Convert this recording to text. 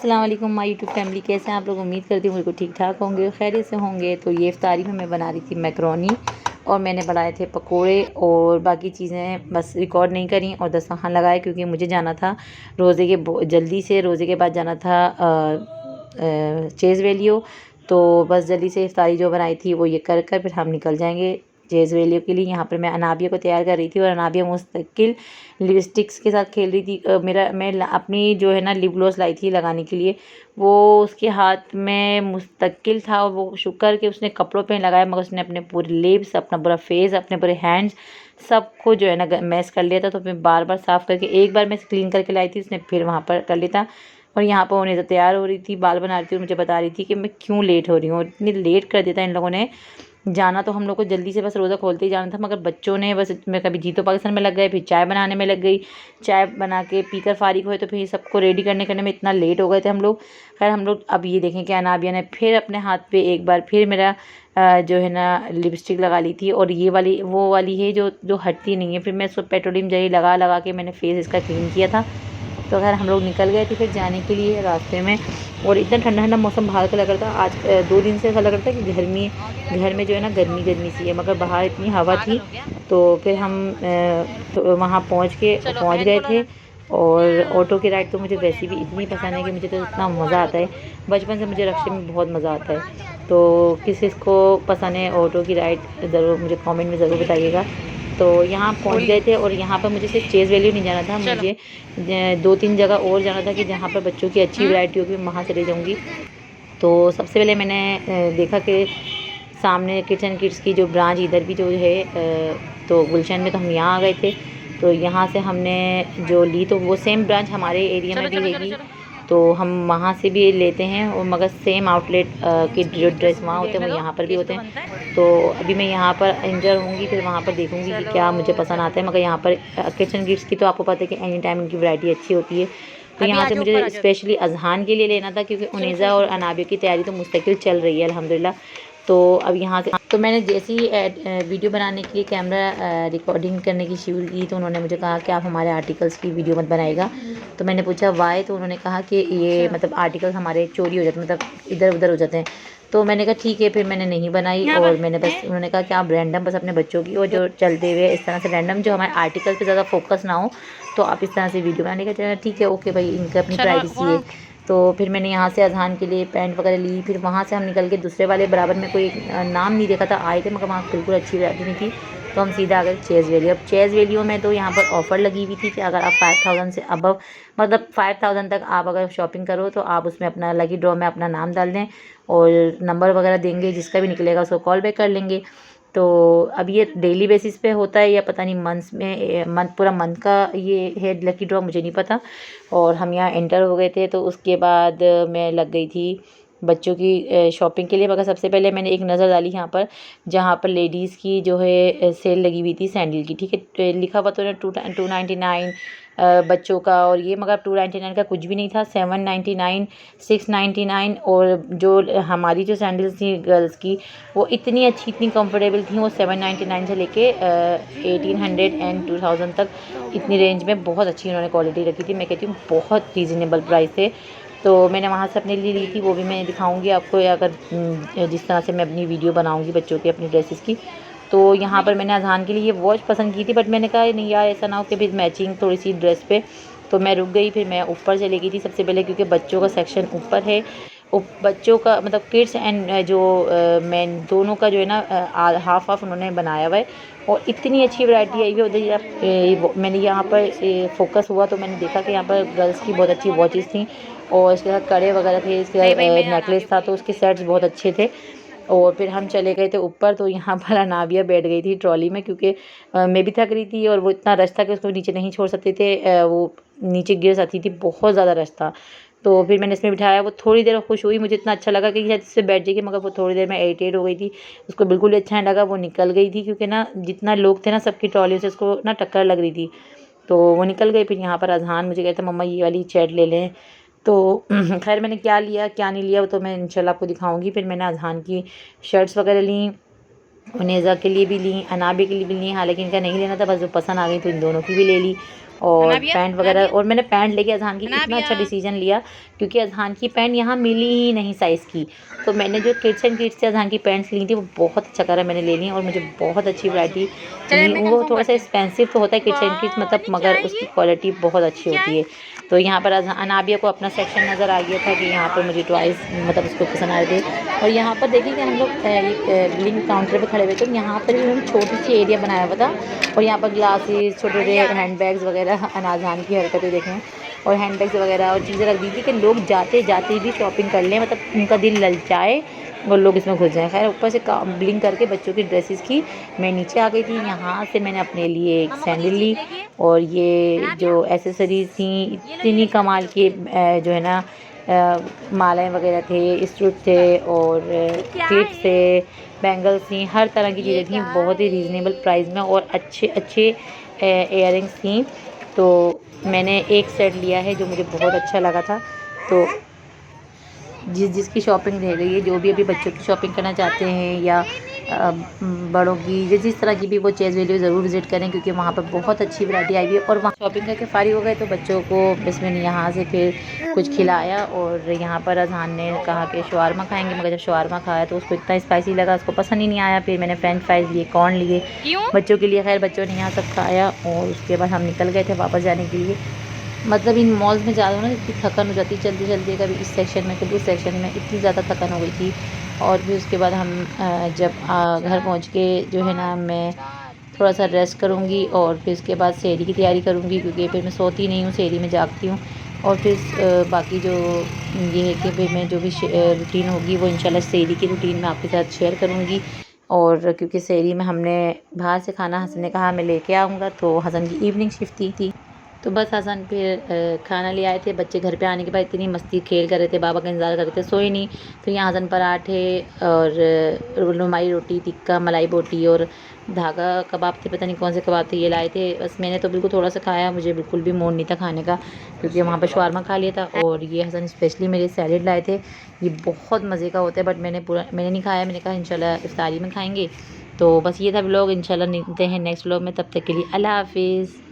अस्सलाम वालेकुम my YouTube family, कैसे हैं आप लोग। उम्मीद करती हूँ बिल्कुल ठीक ठाक होंगे, खैरियत से होंगे। तो ये इफ्तारी में मैं बना रही थी मैकरोनी और मैंने बनाए थे पकोड़े और बाकी चीज़ें बस रिकॉर्ड नहीं करी और दस्तरखान लगाए क्योंकि मुझे जाना था रोज़े के जल्दी से रोज़े के बाद जाना था चेज़ वैलियो। तो बस जल्दी से इफ्तारी जो बनाई थी वो ये कर कर फिर हम निकल जाएंगे चेज़ वैलियो के लिए। यहाँ पर मैं अनाबिया को तैयार कर रही थी और अनाबिया मुस्तकिल लिपस्टिक्स के साथ खेल रही थी। मैं अपनी जो है ना लिप ग्लॉस लाई थी लगाने के लिए, वो उसके हाथ में मुस्तकिल था और वो शुक्र कि उसने कपड़ों पे लगाया, मगर उसने अपने पूरे लिप्स, अपना पूरा फेस, अपने पूरे हैंड्स सबको जो है ना मैस कर लिया था। तो फिर बार बार साफ़ करके एक बार मैं क्लीन करके लाई थी, उसने फिर वहाँ पर कर लिया था। और यहाँ पर उन्हें तैयार हो रही थी, बाल बना रही थी और मुझे बता रही थी कि मैं क्यों लेट हो रही हूँ। इतनी लेट कर देता इन लोगों ने। जाना तो हम लोग को जल्दी से बस रोज़ा खोलते ही जाना था, मगर बच्चों ने बस मैं कभी जीतो पाकिस्तान में लग गए, फिर चाय बनाने में लग गई। चाय बना के पीकर फारिग हुए तो फिर सबको रेडी करने में इतना लेट हो गए थे हम लोग। खैर हम लोग अब ये देखें कि अनाबिया ने फिर अपने हाथ पे एक बार फिर मेरा जो है ना लिपस्टिक लगा ली थी। और ये वाली वो वाली है जो जो हटती नहीं है। फिर मैं इसको पेट्रोलियम जेली लगा लगा के मैंने फेस इसका क्लीन किया था। तो खैर हम लोग निकल गए थे फिर जाने के लिए रास्ते में। और इतना ठंडा ठंडा मौसम बाहर का लग रहा था। आज 2 दिन से ऐसा लग रहा था कि घर में जो है ना गर्मी गर्मी सी है, मगर बाहर इतनी हवा थी। तो फिर हम तो वहाँ पहुँच गए थे। और ऑटो की राइड तो मुझे वैसे भी इतनी पसंद है कि मुझे तो इतना मज़ा आता है। बचपन से मुझे रिक्शे में बहुत मज़ा आता है। तो किसी को पसंद है ऑटो की राइड, ज़रूर मुझे कमेंट में ज़रूर बताइएगा। तो यहाँ पहुँच गए थे और यहाँ पर मुझे सिर्फ चेज़ वैल्यू नहीं जाना था, मुझे 2-3 जगह और जाना था कि जहाँ पर बच्चों की अच्छी वैरायटी होगी, मैं वहाँ चले जाऊँगी। तो सबसे पहले मैंने देखा कि सामने किचन किड्स की जो ब्रांच इधर भी जो है तो गुलशन में, तो हम यहाँ आ गए थे। तो यहाँ से हमने जो ली तो वो सेम ब्रांच हमारे एरिया में भी रहेगी, तो हम वहाँ से भी लेते हैं। और मगर सेम आउटलेट के जो ड्रेस वहाँ होते हैं वो यहाँ पर भी होते हैं। तो अभी मैं यहाँ पर एंटर होंगी, फिर वहाँ पर देखूँगी कि क्या मुझे पसंद आता है। मगर यहाँ पर किचन किड्स की तो आपको पता है कि एनी टाइम इनकी वैरायटी अच्छी होती है। तो यहाँ से मुझे स्पेशली अजहान के लिए लेना था क्योंकि उनेज़ा और अनाबिया की तैयारी तो मुस्तकिल चल रही है अल्हम्दुलिल्लाह। तो अब यहाँ से तो मैंने जैसे ही वीडियो बनाने के लिए कैमरा रिकॉर्डिंग करने की शुरू की, तो उन्होंने मुझे कहा कि आप हमारे आर्टिकल्स की वीडियो मत बनाएगा। तो मैंने पूछा वाई, तो उन्होंने कहा कि ये मतलब आर्टिकल्स हमारे चोरी हो जाते हैं, मतलब इधर उधर हो जाते हैं। तो मैंने कहा ठीक है, फिर मैंने नहीं बनाई। और मैंने बस उन्होंने कहा कि आप रैंडम बस अपने बच्चों की और जो चलते हुए इस तरह से रैंडम जो हमारे आर्टिकल पे ज़्यादा फोकस ना हो, तो आप इस तरह से वीडियो बनाने का चला ठीक है, ओके भाई, इनका अपनी प्राइवेसी है। तो फिर मैंने यहाँ से अजहान के लिए पैंट वगैरह ली। फिर वहाँ से हम निकल के दूसरे वाले बराबर में कोई नाम नहीं देखा था, आए थे मगर वहाँ बिल्कुल अच्छी वैरायटी नहीं थी। तो हम सीधा आ गए चेज़ वैलियो। अब चेज़ वैलियो में तो यहाँ पर ऑफ़र लगी हुई थी कि अगर आप 5000 से अबव, मतलब 5000 तक आप अगर शॉपिंग करो तो आप उसमें अपना लकी ड्रॉ में अपना नाम डाल दें और नंबर वगैरह देंगे, जिसका भी निकलेगा उसको कॉल बैक कर लेंगे। तो अब ये डेली बेसिस पे होता है या पता नहीं मंथ्स में, पूरा मंथ का ये है लकी ड्रॉ, मुझे नहीं पता। और हम यहाँ एंटर हो गए थे। तो उसके बाद मैं लग गई थी बच्चों की शॉपिंग के लिए। मगर सबसे पहले मैंने एक नज़र डाली यहाँ पर, जहाँ पर लेडीज़ की जो है सेल लगी हुई थी सैंडल की, ठीक है। लिखा हुआ तो 299 बच्चों का, और ये मगर 299 का कुछ भी नहीं था, 799, 699। और जो हमारी जो सैंडल्स थी गर्ल्स की, वो इतनी अच्छी इतनी कंफर्टेबल थी, वो 799 से लेके 1800 एंड 2000 तक इतनी रेंज में बहुत अच्छी उन्होंने क्वालिटी रखी थी। मैं कहती हूँ बहुत रीज़नेबल प्राइस थे। तो मैंने वहाँ से अपने लिए ली थी, वो भी मैं दिखाऊंगी आपको, अगर जिस तरह से मैं अपनी वीडियो बनाऊंगी बच्चों की अपनी ड्रेसेस की। तो यहाँ पर मैंने अजहान के लिए ये वॉच पसंद की थी, बट मैंने कहा नहीं यार, ऐसा ना हो कि फिर मैचिंग थोड़ी सी ड्रेस पे। तो मैं रुक गई, फिर मैं ऊपर चली गई थी सबसे पहले, क्योंकि बच्चों का सेक्शन ऊपर है। बच्चों का मतलब किड्स एंड जो मैन दोनों का जो है ना हाफ हाफ उन्होंने बनाया हुआ है। और इतनी अच्छी वैरायटी आई हुई है उधर। मैंने यहाँ पर फोकस हुआ तो मैंने देखा कि यहाँ पर गर्ल्स की बहुत अच्छी वॉचेस थी और इसके साथ कड़े वगैरह थे, इसके साथ नेकलेस था, तो उसके सेट्स बहुत अच्छे थे। और फिर हम चले गए थे ऊपर। तो यहाँ पर अनाबिया बैठ गई थी ट्रॉली में, क्योंकि मैं भी थक रही थी और वो इतना रश था कि उसको नीचे नहीं छोड़ सकते थे, वो नीचे गिर सकती थी, बहुत ज़्यादा रश था। तो फिर मैंने इसमें बिठाया, वो थोड़ी देर खुश हुई, मुझे इतना अच्छा लगा कि शायद इससे बैठ जाएगी, मगर वो थोड़ी देर में इरिटेट हो गई थी, उसको बिल्कुल भी अच्छा नहीं लगा, वो निकल गई थी। क्योंकि ना जितना लोग थे ना सबकी ट्रॉली से उसको ना टक्कर लग रही थी, तो वो निकल गई। फिर यहाँ पर अजहान मुझे कहता मम्मा ये वाली चैट ले लें। तो खैर मैंने क्या लिया क्या नहीं लिया वो तो मैं इंशाल्लाह आपको दिखाऊंगी। फिर मैंने अजहान की शर्ट्स वगैरह ली, उनेज़ा के लिए भी ली, अनाबे के लिए भी ली, हालांकि इनका नहीं लेना था, बस जो पसंद आ गई तो इन दोनों की भी ले ली। और पैंट वगैरह, और मैंने पैंट लेके अजहान की इतना अच्छा डिसीजन लिया क्योंकि अजहान की पैंट यहाँ मिली ही नहीं साइज़ की। तो मैंने जो किड्स एंड किड्स से अजहान की पैंट्स ली थी वो बहुत अच्छा करा मैंने ले ली और मुझे बहुत अच्छी वैरायटी मिली। वो थोड़ा सा एक्सपेंसिव तो होता है किड्स एंड किड्स मतलब, मगर उसकी क्वालिटी बहुत अच्छी होती है। तो यहाँ पर अनाबिया को अपना सेक्शन नज़र आ गया था कि यहाँ पर मुझे टॉयज़ मतलब उसको पसंद आ रहे थे। और यहाँ पर देखिए कि हम लोग एक बिलिंग काउंटर पे खड़े हुए थे, यहाँ पर भी उन्होंने छोटी सी एरिया बनाया हुआ था और यहाँ पर ग्लासेस, छोटे छोटे हैंड बैग्स वगैरह, अनाजान की हरकतें देखें, और हैंड बैग्स वगैरह और चीज़ें रख दी थी कि लोग जाते जाते भी शॉपिंग कर लें, मतलब उनका दिल ललचाए और लोग इसमें घुस जाएँ। खैर ऊपर से बिलिंग करके बच्चों की ड्रेसेस की मैं नीचे आ गई थी। यहाँ से मैंने अपने लिए एक सैंडल ली और ये जो एसेसरीज़ थी इतनी कमाल की जो है ना मालाएँ वगैरह थे, स्टूड थे और क्लिप्स थे, बैंगल्स थी, हर तरह की चीज़ें थी बहुत ही रीज़नेबल प्राइस में और अच्छे अच्छे इयररिंग्स थी। तो मैंने एक सेट लिया है जो मुझे बहुत अच्छा लगा था। तो जिसकी शॉपिंग रह गई है, जो भी अभी बच्चों की शॉपिंग करना चाहते हैं या बड़ों की, जिस तरह की भी, वो चेज़ वैल्यू ज़रूर विज़िट करें क्योंकि वहाँ पर बहुत अच्छी वैरायटी आई हुई है। और वहाँ शॉपिंग करके फारिग हो गए तो बच्चों को बस मैंने यहाँ से फिर कुछ खिलाया और यहाँ पर अजहान ने कहा कि शवारमा खाएंगे, मगर जब शवारमा खाया तो उसको इतना स्पाइसी लगा, उसको पसंद ही नहीं आया। फिर मैंने फ्रेंच फ्राइज़ लिए, कॉर्न लिए बच्चों के लिए। खैर बच्चों ने यहाँ सब खाया और उसके बाद हम निकल गए थे वापस जाने के लिए। मतलब इन मॉल्स में ज़्यादा ना इतनी थकान हो जाती है, चलते चलते कभी इस सेक्शन में कभी उस सेक्शन में, इतनी ज़्यादा थकान हो गई थी। और फिर उसके बाद हम जब घर पहुंच के जो है ना मैं थोड़ा सा रेस्ट करूंगी और फिर उसके बाद सहरी की तैयारी करूंगी क्योंकि फिर मैं सोती नहीं हूँ, सहरी में जागती हूँ। और फिर बाकी जो ये है कि फिर मैं जो भी रूटीन होगी वो इंशाल्लाह सहरी की रूटीन में आपके साथ शेयर करूँगी। और क्योंकि सहरी में हमने बाहर से खाना, हसन ने कहा मैं लेके आऊँगा, तो हसन की इवनिंग शिफ्ट थी तो बस हसन फिर खाना ले आए थे। बच्चे घर पे आने के बाद इतनी मस्ती खेल कर रहे थे, बाबा का इंतज़ार कर रहे थे, सोए नहीं। फिर यहाँ हसन पराठे और रुमाई रोटी, टिक्का, मलाई बोटी और धागा कबाब थे, पता नहीं कौन से कबाब थे, ये लाए थे। बस मैंने तो बिल्कुल थोड़ा सा खाया, मुझे बिल्कुल भी मूड नहीं था खाने का क्योंकि वहाँ पर शवारमा खा लिया था। और ये हसन स्पेशली मेरे सैलेड लाए थे, ये बहुत मज़े का होता है, बट मैंने नहीं खाया। मैंने कहा इंशाल्लाह इफ्तारी में खाएँगे। तो बस ये था व्लॉग, इंशाल्लाह मिलते हैं नेक्स्ट व्लॉग में, तब तक के लिए अल्लाह हाफिज़।